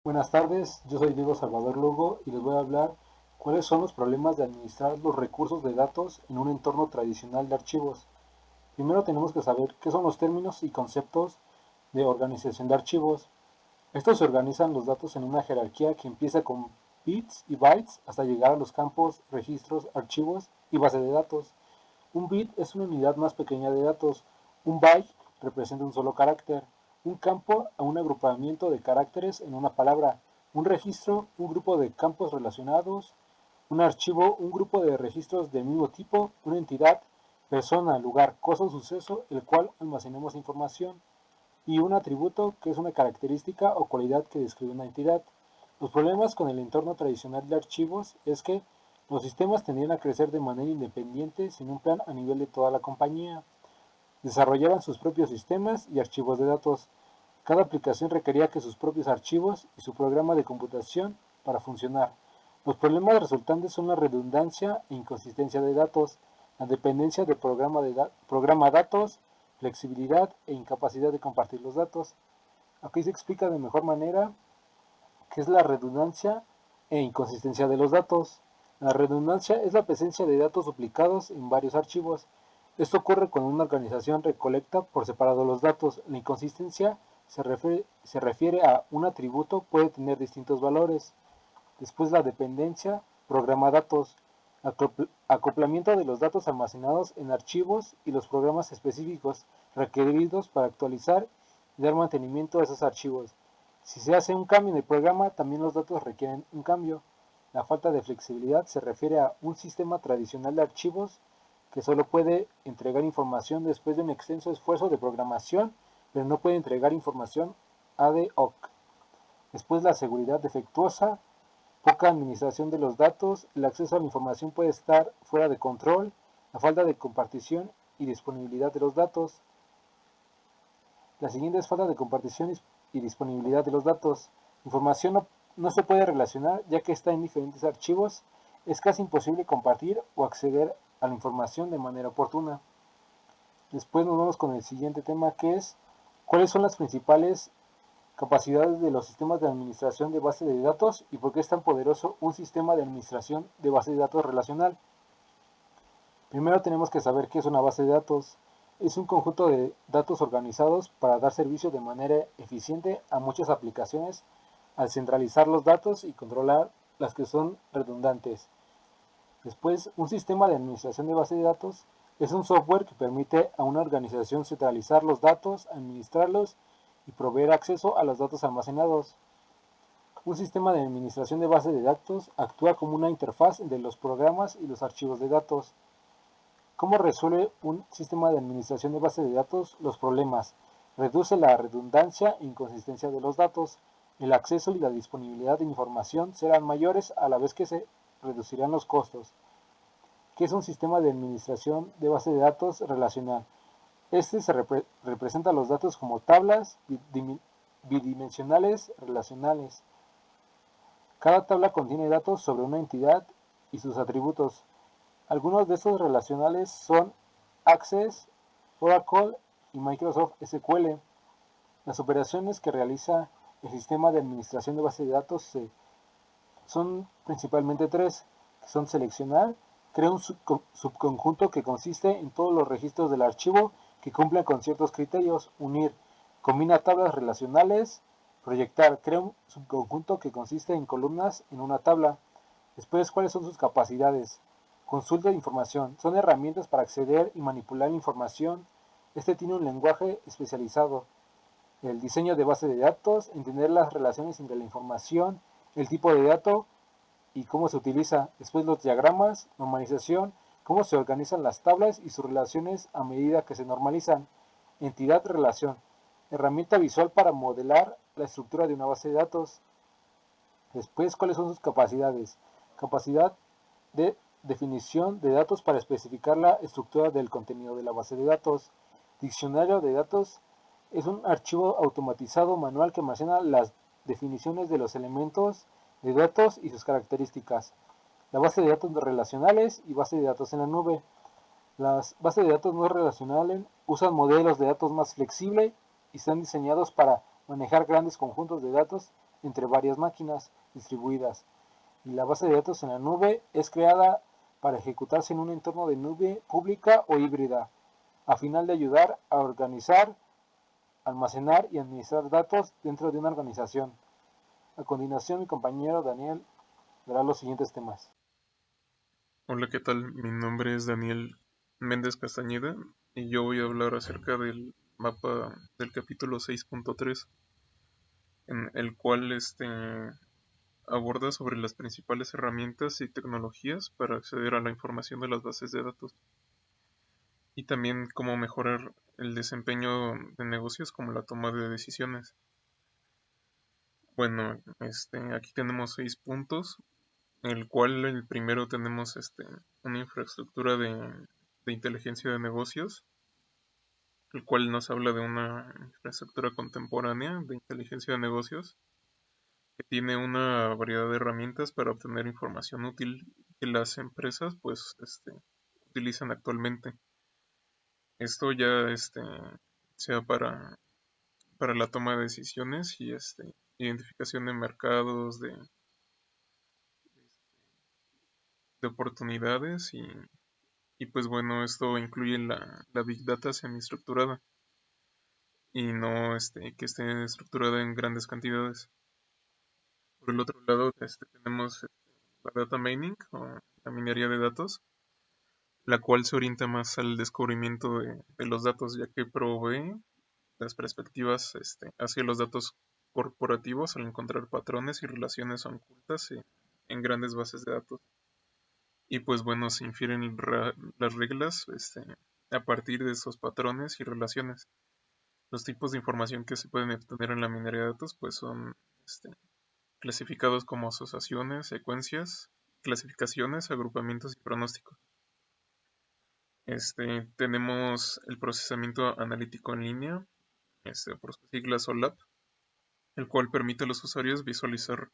Buenas tardes, yo soy Diego Salvador Lugo y les voy a hablar cuáles son los problemas de administrar los recursos de datos en un entorno tradicional de archivos. Primero tenemos que saber qué son los términos y conceptos de organización de archivos. Estos se organizan los datos en una jerarquía que empieza con bits y bytes hasta llegar a los campos, registros, archivos y base de datos. Un bit es una unidad más pequeña de datos. Un byte representa un solo carácter. Un campo a un agrupamiento de caracteres en una palabra. Un registro, un grupo de campos relacionados. Un archivo, un grupo de registros del mismo tipo. Una entidad, persona, lugar, cosa o suceso, el cual almacenamos información. Y un atributo, que es una característica o cualidad que describe una entidad. Los problemas con el entorno tradicional de archivos es que los sistemas tendían a crecer de manera independiente sin un plan a nivel de toda la compañía. Desarrollaban sus propios sistemas y archivos de datos. Cada aplicación requería que sus propios archivos y su programa de computación para funcionar. Los problemas resultantes son la redundancia e inconsistencia de datos, la dependencia de programa datos, flexibilidad e incapacidad de compartir los datos. Aquí se explica de mejor manera qué es la redundancia e inconsistencia de los datos. La redundancia es la presencia de datos duplicados en varios archivos. Esto ocurre cuando una organización recolecta por separado los datos. La inconsistencia se refiere a un atributo puede tener distintos valores. Después la dependencia, programa datos, acoplamiento de los datos almacenados en archivos y los programas específicos requeridos para actualizar y dar mantenimiento a esos archivos. Si se hace un cambio en el programa, también los datos requieren un cambio. La falta de flexibilidad se refiere a un sistema tradicional de archivos que solo puede entregar información después de un extenso esfuerzo de programación, pero no puede entregar información ad hoc. Después la seguridad defectuosa, poca administración de los datos, el acceso a la información puede estar fuera de control, la falta de compartición y disponibilidad de los datos. La siguiente es falta de compartición y disponibilidad de los datos. Información no se puede relacionar ya que está en diferentes archivos. Es casi imposible compartir o acceder a la información de manera oportuna. Después nos vamos con el siguiente tema que es cuáles son las principales capacidades de los sistemas de administración de base de datos y por qué es tan poderoso un sistema de administración de base de datos relacional. Primero tenemos que saber qué es una base de datos. Es un conjunto de datos organizados para dar servicio de manera eficiente a muchas aplicaciones al centralizar los datos y controlar las que son redundantes. Después, un sistema de administración de base de datos es un software que permite a una organización centralizar los datos, administrarlos y proveer acceso a los datos almacenados. Un sistema de administración de base de datos actúa como una interfaz entre los programas y los archivos de datos. ¿Cómo resuelve un sistema de administración de base de datos los problemas? Reduce la redundancia e inconsistencia de los datos. El acceso y la disponibilidad de información serán mayores a la vez que se reducirán los costos. ¿Qué es un sistema de administración de base de datos relacional? Este se representa los datos como tablas bidimensionales relacionales. Cada tabla contiene datos sobre una entidad y sus atributos. Algunos de estos relacionales son Access, Oracle y Microsoft SQL. Las operaciones que realiza el sistema de administración de base de datos son principalmente tres, que son seleccionar, crea un subconjunto que consiste en todos los registros del archivo que cumplen con ciertos criterios, unir, combina tablas relacionales, proyectar, crea un subconjunto que consiste en columnas en una tabla. Después, ¿cuáles son sus capacidades? Consulta de información. Son herramientas para acceder y manipular información. Este tiene un lenguaje especializado. El diseño de base de datos, entender las relaciones entre la información, el tipo de dato y cómo se utiliza. Después los diagramas, normalización, cómo se organizan las tablas y sus relaciones a medida que se normalizan. Entidad relación, herramienta visual para modelar la estructura de una base de datos. Después, ¿cuáles son sus capacidades? Capacidad de definición de datos para especificar la estructura del contenido de la base de datos. Diccionario de datos es un archivo automatizado manual que almacena las definiciones de los elementos de datos y sus características. La base de datos relacionales y base de datos en la nube. Las bases de datos no relacionales usan modelos de datos más flexibles y están diseñados para manejar grandes conjuntos de datos entre varias máquinas distribuidas, y la base de datos en la nube es creada para ejecutarse en un entorno de nube pública o híbrida, a final de ayudar a organizar, almacenar y administrar datos dentro de una organización. A continuación, mi compañero Daniel dará los siguientes temas. Hola, ¿qué tal? Mi nombre es Daniel Méndez Castañeda y yo voy a hablar acerca del mapa del capítulo 6.3, en el cual aborda sobre las principales herramientas y tecnologías para acceder a la información de las bases de datos y también cómo mejorar el desempeño de negocios como la toma de decisiones. Bueno, aquí tenemos 6 puntos, en el cual el primero tenemos una infraestructura de inteligencia de negocios, el cual nos habla de una infraestructura contemporánea de inteligencia de negocios que tiene una variedad de herramientas para obtener información útil que las empresas utilizan actualmente. Esto ya sea para la toma de decisiones y identificación de mercados, de oportunidades y pues bueno, esto incluye la Big Data semi-estructurada y no que esté estructurada en grandes cantidades. Por el otro lado, tenemos la data mining o la minería de datos, la cual se orienta más al descubrimiento de los datos, ya que provee las perspectivas hacia los datos corporativos al encontrar patrones y relaciones ocultas en grandes bases de datos. Y pues bueno, se infieren las reglas a partir de esos patrones y relaciones. Los tipos de información que se pueden obtener en la minería de datos pues son clasificados como asociaciones, secuencias, clasificaciones, agrupamientos y pronósticos. Tenemos el procesamiento analítico en línea, por sus siglas OLAP, el cual permite a los usuarios visualizar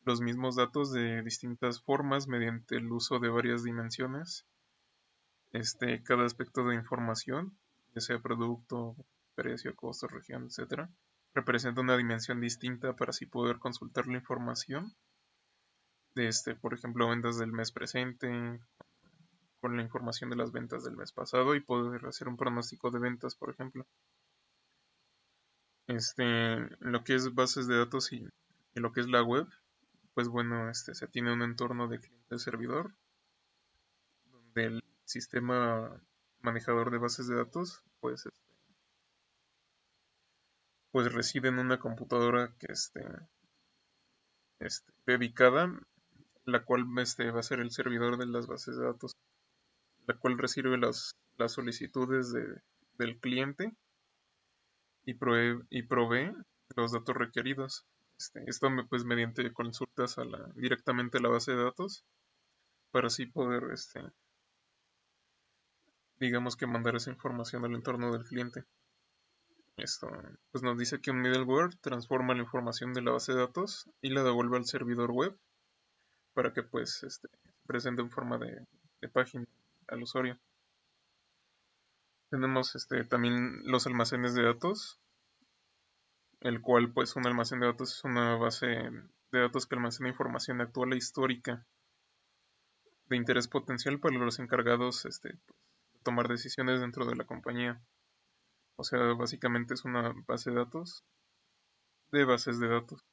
los mismos datos de distintas formas mediante el uso de varias dimensiones. Cada aspecto de información, ya sea producto, precio, costo, región, etcétera, representa una dimensión distinta para así poder consultar la información de por ejemplo, ventas del mes presente, con la información de las ventas del mes pasado y poder hacer un pronóstico de ventas, por ejemplo. Lo que es bases de datos y lo que es la web, pues bueno, se tiene un entorno de cliente-servidor, donde el sistema manejador de bases de datos, pues reside en una computadora que dedicada, la cual va a ser el servidor de las bases de datos, la cual recibe las solicitudes del cliente y provee los datos requeridos. Esto pues mediante consultas directamente a la base de datos para así poder digamos que mandar esa información al entorno del cliente. Esto pues nos dice que un middleware transforma la información de la base de datos y la devuelve al servidor web para que pues se presente en forma de página al usuario. Tenemos también los almacenes de datos, el cual pues un almacén de datos es una base de datos que almacena información actual e histórica de interés potencial para los encargados de tomar decisiones dentro de la compañía. O sea, básicamente es una base de datos de bases de datos,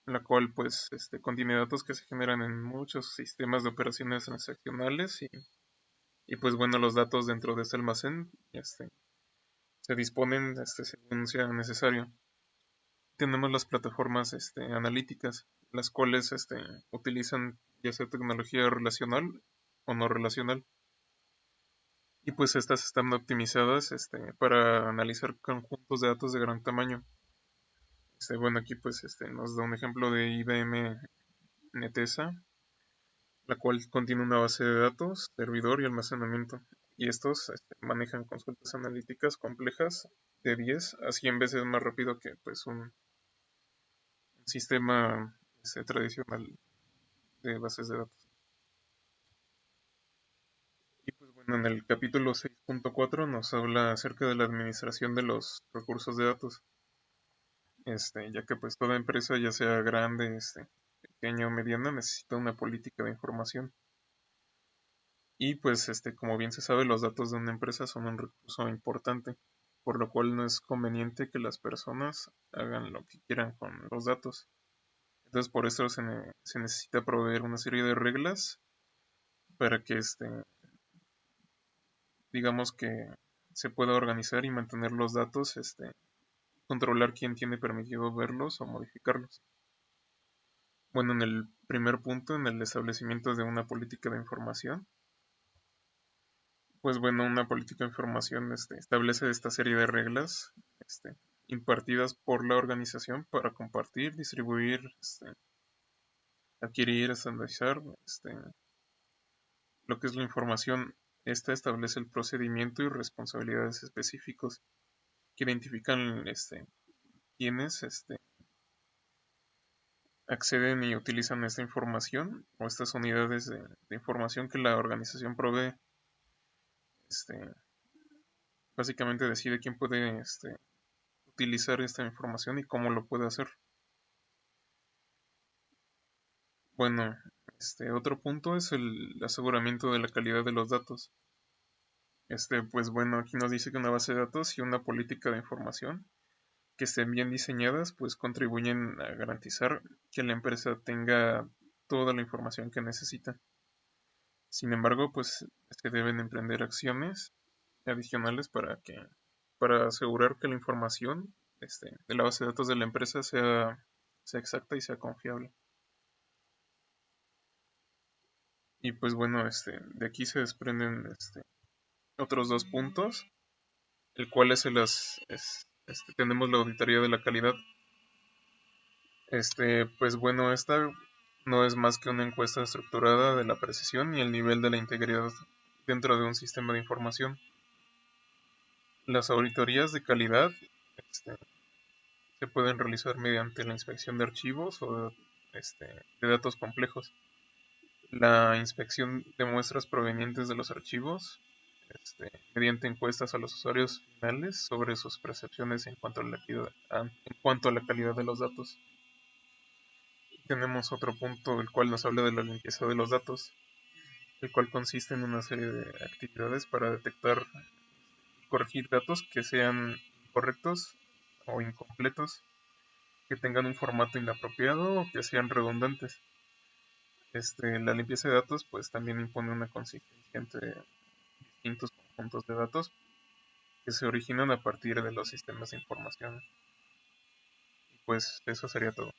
la cual pues contiene datos que se generan en muchos sistemas de operaciones transaccionales y pues bueno, los datos dentro de este almacén se disponen según sea necesario. Tenemos las plataformas analíticas, las cuales utilizan ya sea tecnología relacional o no relacional. Y pues estas están optimizadas para analizar conjuntos de datos de gran tamaño. Bueno, aquí pues nos da un ejemplo de IBM Netesa, la cual contiene una base de datos, servidor y almacenamiento. Y estos manejan consultas analíticas complejas de 10 a 100 veces más rápido que pues un sistema tradicional de bases de datos. Y pues bueno, en el capítulo 6.4 nos habla acerca de la administración de los recursos de datos. ya que pues toda empresa, ya sea grande, pequeña o mediana, necesita una política de información. Y pues como bien se sabe, los datos de una empresa son un recurso importante, por lo cual no es conveniente que las personas hagan lo que quieran con los datos. Entonces por eso se necesita proveer una serie de reglas para que digamos que se pueda organizar y mantener los datos, controlar quién tiene permitido verlos o modificarlos. Bueno, en el primer punto, en el establecimiento de una política de información, pues bueno, una política de información establece esta serie de reglas impartidas por la organización para compartir, distribuir, adquirir, estandarizar lo que es la información. Esta establece el procedimiento y responsabilidades específicos que identifican quienes acceden y utilizan esta información o estas unidades de información que la organización provee. Este, Básicamente decide quién puede utilizar esta información y cómo lo puede hacer. Bueno, otro punto es el aseguramiento de la calidad de los datos. Pues bueno, aquí nos dice que una base de datos y una política de información que estén bien diseñadas, pues contribuyen a garantizar que la empresa tenga toda la información que necesita. Sin embargo, pues se deben emprender acciones adicionales para asegurar que la información de la base de datos de la empresa sea exacta y sea confiable. Y pues bueno, de aquí se desprenden otros dos puntos, el cual tenemos la auditoría de la calidad. Pues bueno, esta no es más que una encuesta estructurada de la precisión y el nivel de la integridad dentro de un sistema de información. Las auditorías de calidad se pueden realizar mediante la inspección de archivos o de datos complejos. La inspección de muestras provenientes de los archivos, mediante encuestas a los usuarios finales sobre sus percepciones en cuanto a la calidad de los datos. Tenemos otro punto, el cual nos habla de la limpieza de los datos, el cual consiste en una serie de actividades para detectar y corregir datos que sean incorrectos o incompletos, que tengan un formato inapropiado o que sean redundantes. La limpieza de datos pues también impone una consistencia entre distintos conjuntos de datos que se originan a partir de los sistemas de información. Y pues eso sería todo.